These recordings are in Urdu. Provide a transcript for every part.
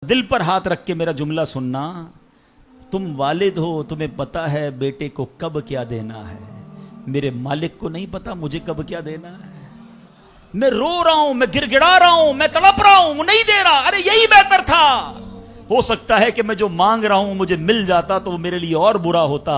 دل پر ہاتھ رکھ کے میرا جملہ سننا. تم والد ہو, تمہیں پتا ہے بیٹے کو کب کیا دینا ہے. میرے مالک کو نہیں پتا مجھے کب کیا دینا ہے. میں رو رہا ہوں, میں گر گڑا رہا ہوں, میں تڑپ رہا ہوں, نہیں دے رہا. ارے یہی بہتر تھا. ہو سکتا ہے کہ میں جو مانگ رہا ہوں مجھے مل جاتا تو وہ میرے لیے اور برا ہوتا.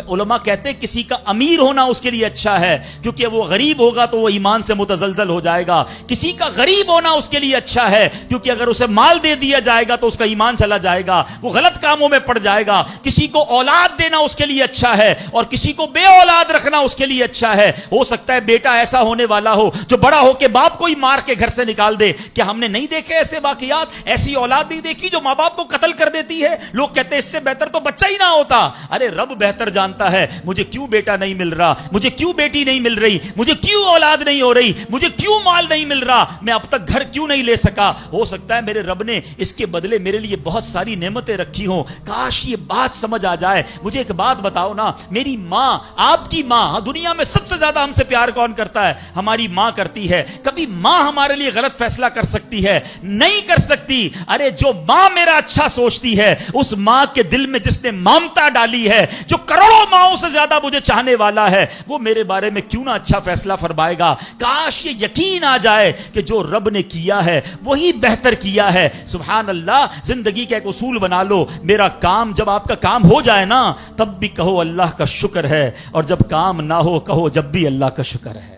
علماء کہتے ہیں کسی کا امیر ہونا اس کے لیے اچھا ہے, کیونکہ وہ غریب ہوگا تو وہ ایمان سے متزلزل ہو جائے گا. کسی کا غریب ہونا اس کے لیے اچھا ہے, کیونکہ اگر اسے مال دے دیا جائے گا تو اس کا ایمان چلا جائے گا, وہ غلط کاموں میں پڑ جائے گا. کسی کو اولاد دینا اس کے لیے اچھا ہے, اور کسی کو بے اولاد رکھنا اس کے لیے اچھا ہے. ہو سکتا ہے بیٹا ایسا ہونے والا ہو جو بڑا ہو کے باپ کو ہی مار کے گھر سے نکال دے. کیا ہم نے نہیں دیکھے ایسے واقعات؟ ایسی اولاد نہیں دیکھی جو باپ کو قتل کر دیتی ہے. لوگ کہتے ہیں اس سے بہتر تو بچہ ہی نہ ہوتا. ارے رب بہتر جانتا ہے مجھے کیوں بیٹا نہیں مل رہا, مجھے کیوں بیٹی نہیں مل رہی, مجھے کیوں اولاد نہیں ہو رہی, مجھے کیوں مال نہیں مل رہا, میں اب تک گھر کیوں نہیں لے سکا. ہو سکتا ہے میرے رب نے اس کے بدلے میرے لیے بہت ساری نعمتیں رکھی ہوں. کاش یہ بات سمجھ آ جائے. مجھے ایک بات بتاؤ نا, میری ماں, آپ کی ماں, دنیا میں سب سے زیادہ ہم سے پیار کون کرتا ہے؟ ہماری ماں کرتی ہے. کبھی ماں ہمارے لیے غلط فیصلہ کر سکتی ہے؟ نہیں کر سکتی. ارے جو ماں میرا اچھا سوچتی ہے, اس ماں کے دل میں جس نے ممتا ڈالی ہے, جو کروڑوں ماؤں سے زیادہ مجھے چاہنے والا ہے, وہ میرے بارے میں کیوں نہ اچھا فیصلہ فرمائے گا. کاش یہ یقین آ جائے کہ جو رب نے کیا ہے وہی بہتر کیا ہے. سبحان اللہ. زندگی کا ایک اصول بنا لو, میرا کام, جب آپ کا کام ہو جائے نا تب بھی کہو اللہ کا شکر ہے, اور جب کام نہ ہو کہو جب بھی اللہ کا شکر ہے.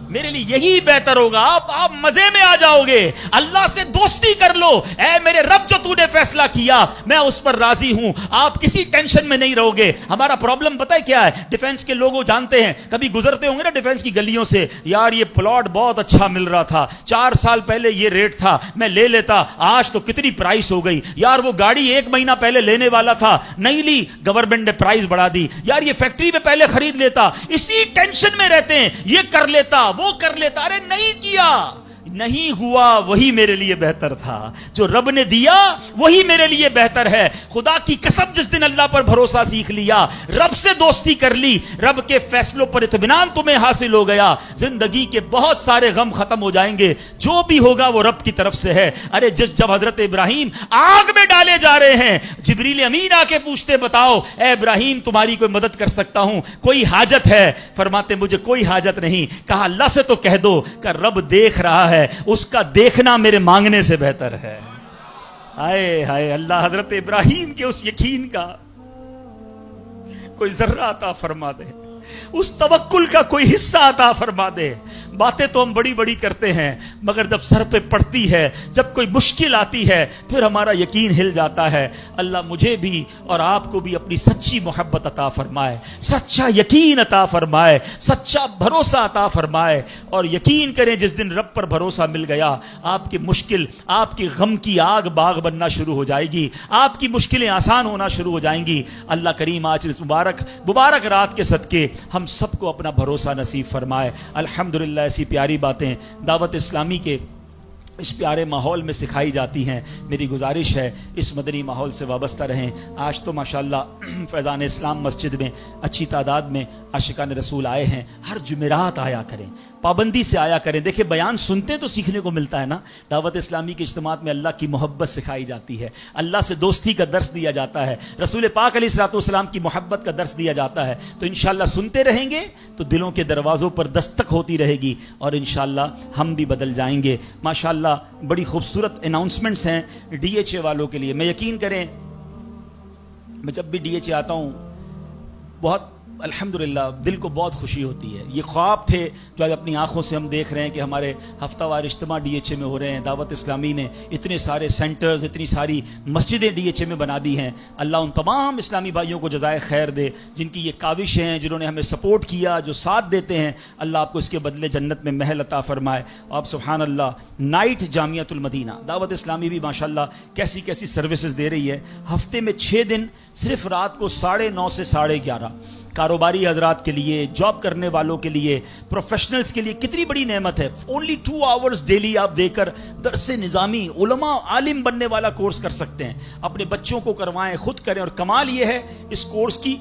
میرے لیے یہی بہتر ہوگا. آپ مزے میں آ جاؤ گے. اللہ سے دوستی کر لو. اے میرے رب, جو تو نے فیصلہ کیا میں اس پر راضی ہوں. آپ کسی ٹینشن میں نہیں رہو گے. ہمارا پرابلم پتہ ہے کیا ہے؟ ڈیفنس کے لوگ جانتے ہیں, کبھی گزرتے ہوں گے نا ڈیفنس کی گلیوں سے, یار یہ پلاٹ بہت اچھا مل رہا تھا, 4 سال پہلے یہ ریٹ تھا, میں لے لیتا, آج تو کتنی پرائس ہو گئی. یار وہ گاڑی 1 مہینہ پہلے لینے والا تھا, نہیں لی, گورنمنٹ نے پرائس بڑھا دی. یار یہ فیکٹری میں پہلے خرید لیتا. اسی ٹینشن میں رہتے ہیں, یہ کر لیتا, وہ کر لیتا. ارے نہیں کیا, نہیں ہوا, وہی میرے لیے بہتر تھا. جو رب نے دیا وہی میرے لیے بہتر ہے. خدا کی قسم, جس دن اللہ پر بھروسہ سیکھ لیا, رب سے دوستی کر لی, رب کے فیصلوں پر اطمینان تمہیں حاصل ہو گیا, زندگی کے بہت سارے غم ختم ہو جائیں گے. جو بھی ہوگا وہ رب کی طرف سے ہے. ارے جب حضرت ابراہیم آگ میں ڈالے جا رہے ہیں, جبریل امین آ کے پوچھتے, بتاؤ اے ابراہیم تمہاری کوئی مدد کر سکتا ہوں, کوئی حاجت ہے؟ فرماتے مجھے کوئی حاجت نہیں. کہا اللہ سے تو کہہ دو کہ رب دیکھ رہا ہے, اس کا دیکھنا میرے مانگنے سے بہتر ہے. ہائے ہائے اللہ, حضرت ابراہیم کے اس یقین کا کوئی ذرہ عطا فرما دے, اس توکل کا کوئی حصہ عطا فرما دے. باتیں تو ہم بڑی بڑی کرتے ہیں, مگر جب سر پہ پڑتی ہے, جب کوئی مشکل آتی ہے, پھر ہمارا یقین ہل جاتا ہے. اللہ مجھے بھی اور آپ کو بھی اپنی سچی محبت عطا فرمائے, سچا یقین عطا فرمائے, سچا بھروسہ عطا فرمائے. اور یقین کریں جس دن رب پر بھروسہ مل گیا, آپ کی مشکل, آپ کی غم کی آگ باغ بننا شروع ہو جائے گی, آپ کی مشکلیں آسان ہونا شروع ہو جائیں گی. اللہ کریم آج اس مبارک رات کے صدقے ہم سب کو اپنا بھروسہ نصیب فرمائے. الحمدللہ ایسی پیاری باتیں دعوت اسلامی کے اس پیارے ماحول میں سکھائی جاتی ہیں. میری گزارش ہے اس مدنی ماحول سے وابستہ رہیں. آج تو ماشاءاللہ فیضان اسلام مسجد میں اچھی تعداد میں عاشقان رسول آئے ہیں. ہر جمعرات آیا کریں, پابندی سے آیا کریں. دیکھیں بیان سنتے تو سیکھنے کو ملتا ہے نا. دعوت اسلامی کے اجتماعات میں اللہ کی محبت سکھائی جاتی ہے, اللہ سے دوستی کا درس دیا جاتا ہے, رسول پاک علیہ الصلوۃ والسلام کی محبت کا درس دیا جاتا ہے. تو انشاءاللہ سنتے رہیں گے تو دلوں کے دروازوں پر دستک ہوتی رہے گی, اور انشاءاللہ ہم بھی بدل جائیں گے. ماشاءاللہ بڑی خوبصورت اناؤنسمنٹس ہیں ڈی ایچ اے والوں کے لیے. میں یقین کریں, میں جب بھی ڈی ایچ اے آتا ہوں بہت الحمدللہ دل کو بہت خوشی ہوتی ہے. یہ خواب تھے جو آج اپنی آنکھوں سے ہم دیکھ رہے ہیں کہ ہمارے ہفتہ وار اجتماع ڈی ایچ اے میں ہو رہے ہیں. دعوت اسلامی نے اتنے سارے سینٹرز, اتنی ساری مسجدیں ڈی ایچ اے میں بنا دی ہیں. اللہ ان تمام اسلامی بھائیوں کو جزائے خیر دے جن کی یہ کاوشیں ہیں, جنہوں نے ہمیں سپورٹ کیا, جو ساتھ دیتے ہیں. اللہ آپ کو اس کے بدلے جنت میں محل عطا فرمائے. آپ سبحان اللہ, نائٹ جامعۃ المدینہ دعوت اسلامی بھی ماشاءاللہ کیسی کیسی سروسز دے رہی ہے. ہفتے میں 6 دن صرف رات کو 9:30 سے 11:30. کاروباری حضرات کے لیے, جاب کرنے والوں کے لیے, پروفیشنلز کے لیے کتنی بڑی نعمت ہے. اونلی 2 آورز ڈیلی آپ دے کر درس نظامی, علماء, عالم بننے والا کورس کر سکتے ہیں. اپنے بچوں کو کروائیں, خود کریں. اور کمال یہ ہے اس کورس کی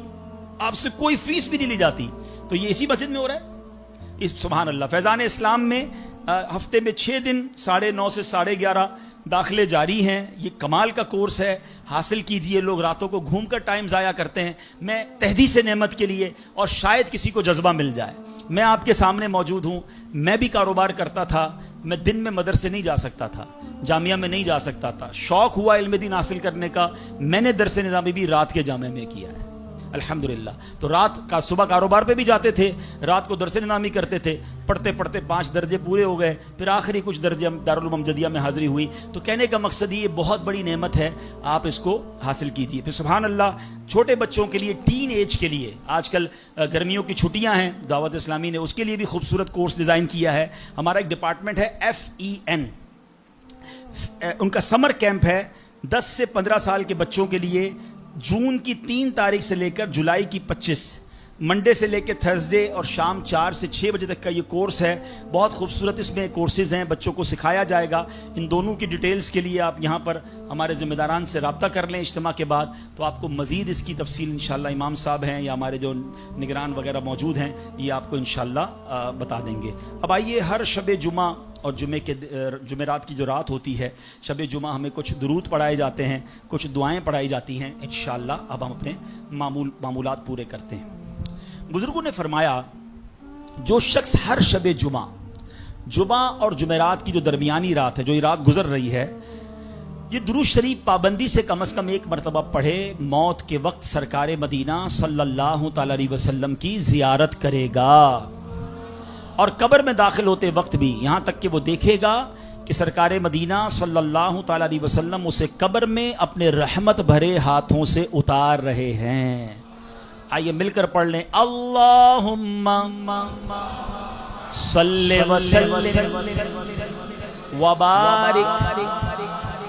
آپ سے کوئی فیس بھی نہیں لی جاتی. تو یہ اسی مسجد میں ہو رہا ہے. سبحان اللہ. فیضان اسلام میں ہفتے میں 6 دن 9:30 سے 11:30 داخلے جاری ہیں، یہ کمال کا کورس ہے، حاصل کیجئے. لوگ راتوں کو گھوم کر ٹائم ضائع کرتے ہیں، میں تحدیث نعمت کے لیے، اور شاید کسی کو جذبہ مل جائے. میں آپ کے سامنے موجود ہوں، میں بھی کاروبار کرتا تھا، میں دن میں مدرسے نہیں جا سکتا تھا، جامعہ میں نہیں جا سکتا تھا. شوق ہوا علم دین حاصل کرنے کا، میں نے درس نظامی بھی رات کے جامعہ میں کیا ہے الحمدللہ. تو رات کا صبح کاروبار پہ بھی جاتے تھے، رات کو درس نظامی کرتے تھے، پڑھتے پڑھتے 5 درجے پورے ہو گئے، پھر آخری کچھ درجے دارالعلوم امجدیہ میں حاضری ہوئی. تو کہنے کا مقصد یہ بہت بڑی نعمت ہے، آپ اس کو حاصل کیجئے. پھر سبحان اللہ، چھوٹے بچوں کے لیے، ٹین ایج کے لیے، آج کل گرمیوں کی چھٹیاں ہیں، دعوت اسلامی نے اس کے لیے بھی خوبصورت کورس ڈیزائن کیا ہے. ہمارا ایک ڈپارٹمنٹ ہے FEN، ان کا سمر کیمپ ہے 10 سے 15 سال کے بچوں کے لیے. جون کی 3 تاریخ سے لے کر جولائی کی 25، منڈے سے لے کے تھرسڈے، اور شام 4 سے 6 بجے تک کا یہ کورس ہے. بہت خوبصورت اس میں کورسز ہیں، بچوں کو سکھایا جائے گا. ان دونوں کی ڈیٹیلز کے لیے آپ یہاں پر ہمارے ذمہ داران سے رابطہ کر لیں اجتماع کے بعد، تو آپ کو مزید اس کی تفصیل انشاءاللہ امام صاحب ہیں یا ہمارے جو نگران وغیرہ موجود ہیں، یہ آپ کو انشاءاللہ بتا دیں گے. اب آئیے، ہر شب جمعہ اور جمعرات کی جو رات ہوتی ہے، شب جمعہ ہمیں کچھ درود پڑھائے جاتے ہیں، کچھ دعائیں پڑھائی جاتی ہیں. انشاءاللہ اب ہم اپنے معمولات پورے کرتے ہیں. بزرگوں نے فرمایا، جو شخص ہر شب جمعہ اور جمعرات کی جو درمیانی رات ہے، جو یہ رات گزر رہی ہے، یہ درود شریف پابندی سے کم از کم 1 مرتبہ پڑھے، موت کے وقت سرکار مدینہ صلی اللہ تعالی علیہ وسلم کی زیارت کرے گا. اور قبر میں داخل ہوتے وقت بھی، یہاں تک کہ وہ دیکھے گا کہ سرکار مدینہ صلی اللہ تعالی علیہ وسلم اسے قبر میں اپنے رحمت بھرے ہاتھوں سے اتار رہے ہیں. آئیے مل کر پڑھ لیں، اللہم صلی وسلم وبارک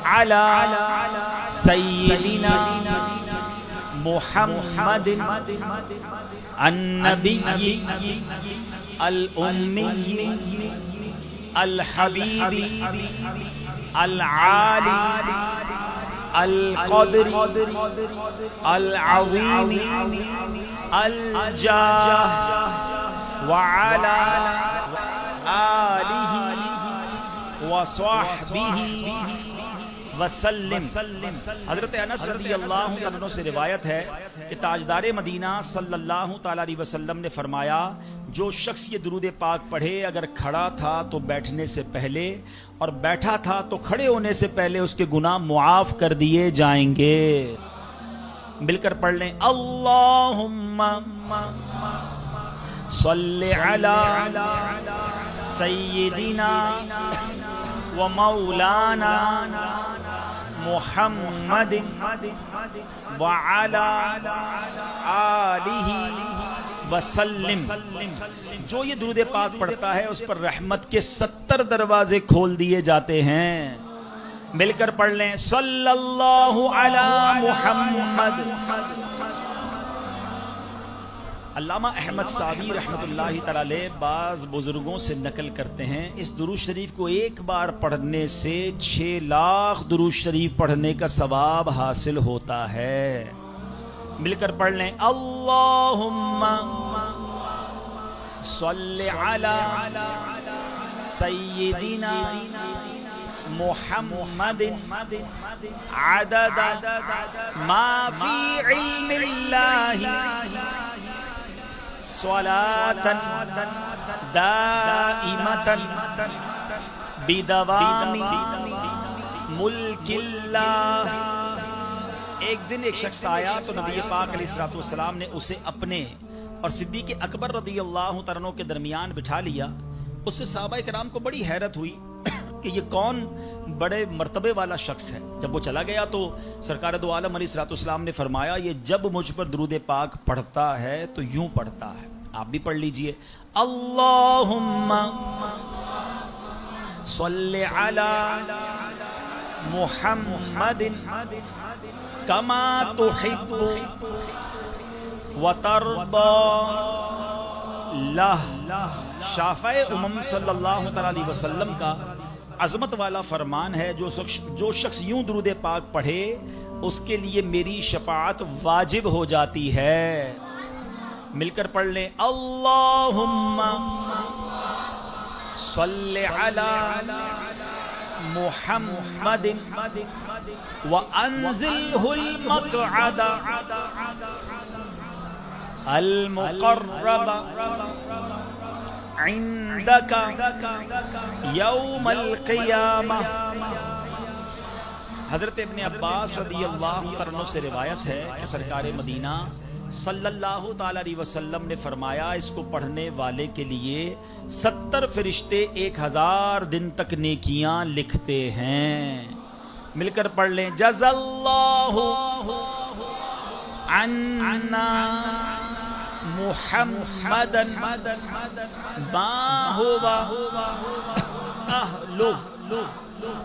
علی سیدنا محمد النبی الأمی الحبیبی العالی القدر العظیم الجاہ وعلا آلہ وصحبہ وسلم. حضرت انس رضی اللہ عنہ سے روایت ہے کہ تاجدار مدینہ صلی اللہ تعالی علیہ وسلم نے فرمایا، جو شخص یہ درود پاک پڑھے، اگر کھڑا تھا تو بیٹھنے سے پہلے، اور بیٹھا تھا تو کھڑے ہونے سے پہلے اس کے گناہ معاف کر دیے جائیں گے. مل کر پڑھ لیں، اللہم صلی علی سیدنا و مولانا محمد وعلا آلہ وسلم. جو یہ درود پاک پڑھتا ہے اس پر رحمت کے 70 دروازے کھول دیے جاتے ہیں. مل کر پڑھ لیں، صلی اللہ علی محمد. علامہ احمد صاوی رحمۃ اللہ تعالی بعض بزرگوں سے نقل کرتے ہیں، اس درود شریف کو ایک بار پڑھنے سے 6 لاکھ درود شریف پڑھنے کا ثواب حاصل ہوتا ہے. مل کر پڑھ لیں، اللہم صلی علی سیدنا محمد عدد ما فی علم اللہ صلاة دائمة بدوام ملک اللہ. ایک دن ایک شخص آیا تو نبی پاک علیہ الصلوۃ والسلام نے اسے اپنے اور صدیق اکبر رضی اللہ تعالیٰ عنہ کے درمیان بٹھا لیا. اس سے صحابہ کرام کو بڑی حیرت ہوئی کہ یہ کون بڑے مرتبے والا شخص ہے. جب وہ چلا گیا تو سرکار دو عالم علیہ الصلوۃ والسلام نے فرمایا، یہ جب مجھ پر درود پاک پڑھتا ہے تو یوں پڑھتا ہے. آپ بھی پڑھ لیجئے، اللہم صلی علی محمد کما تحب وترضى لہ. شافع امم صلی اللہ تعالی علیہ وسلم کا عظمت والا فرمان ہے، جو شخص یوں درود پاک پڑھے اس کے لیے میری شفاعت واجب ہو جاتی ہے. مل کر پڑھ لیں، اللہم صلی علی محمد وانزلہ المقعد المقرب عندک یوم القیامہ. حضرت ابن عباس رضی اللہ عنہ سے روایت ہے کہ سرکار مدینہ صلی اللہ تعالی علیہ وسلم نے فرمایا اس کو پڑھنے والے کے لیے 70 فرشتے 1000 دن تک نیکیاں لکھتے ہیں. مل کر پڑھ لیں. جزا اللہ عنا محمدا ما ہوا اہلہ.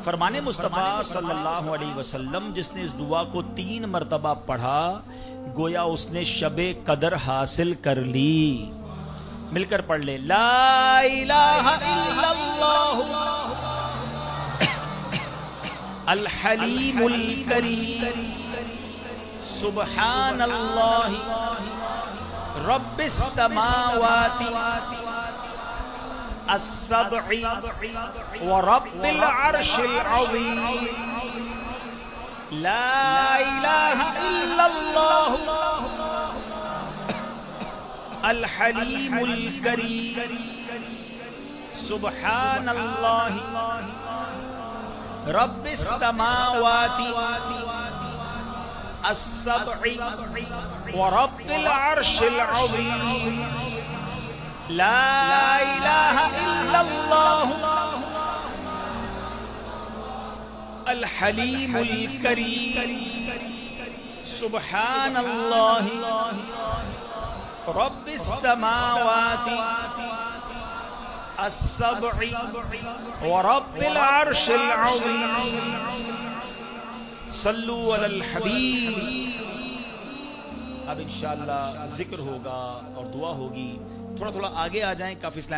فرمان مصطفیٰ صلی اللہ علیہ وسلم جس نے اس دعا کو 3 مرتبہ پڑھا گویا اس نے شب قدر حاصل کر لی. مل کر پڑھ لے. لا الہ الا اللہ الحلیم الکریم سبحان اللہ رب السماوات السبع ورب العرش العظیم. لا الہ الا اللہ الحلیم الکریم سبحان اللہ رب السماوات السبع ورب العرش العظیم. لا الہ الا اللہ الحلیم الکریم سبحان اللہ رب السماوات السبع ورب العرش العظیم. صلو علی الحبیب. اب انشاءاللہ ذکر ہوگا اور دعا ہوگی. تھوڑا تھوڑا آگے آ جائیں. کافی